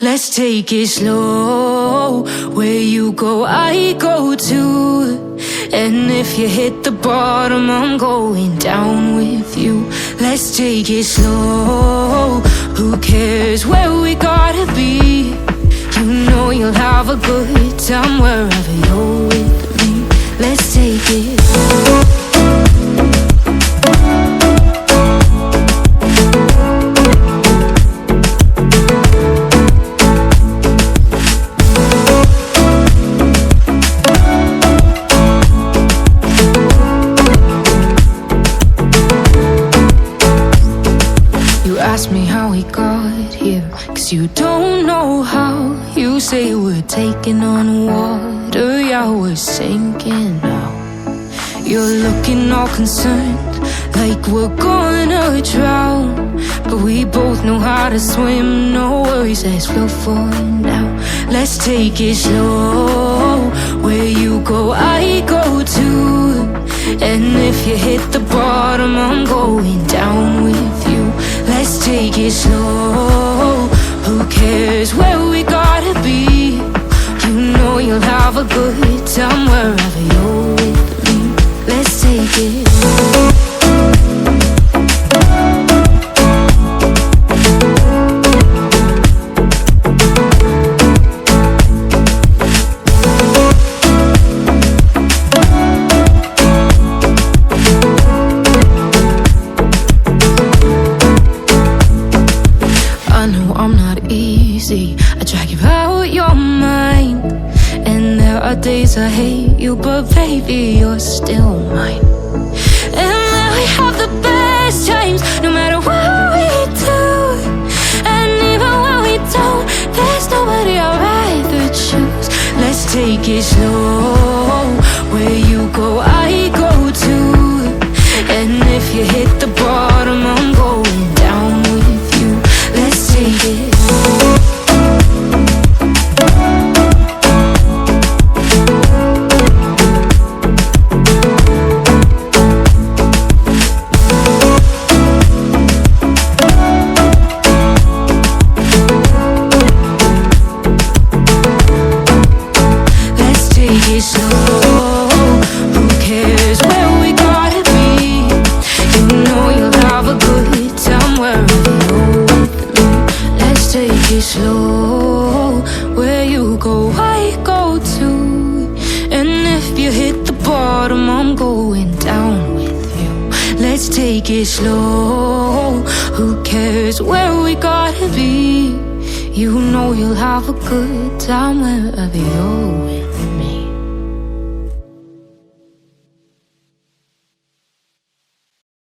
Let's take it slow. Where you go, I go too. And if you hit the bottom, I'm going down with you. Let's take it slow. Who cares where we gotta be? You know you'll have a good time wherever you're with me. Let's take it slow. Ask me how we got here, 'cause you don't know how. You say we're taking on water, yeah, we're sinking now. You're looking all concerned, like we're gonna drown. But we both know how to swim, no worries, let's flow for now. Let's take it slow. Where you go, I go too. And if you hit the bottom, I'm going down with you. Let's take it slow. Who cares where we gotta be? You know you'll have a good time wherever you're with me. Let's take it slow. I'm not easy, I drag you out your mind. And there are days I hate you, but baby, you're still mine. And then we have the best times, no matter what we do. And even when we don't, there's nobody I'd rather choose. Let's take it slow. Where you go, I go too. And if you hit the bottom, I'm going down with you. Let's take it. Slow, where you go, I go too. And if you hit the bottom, I'm going down with you. Let's take it slow. Who cares where we gotta be? You know you'll have a good time wherever you're with.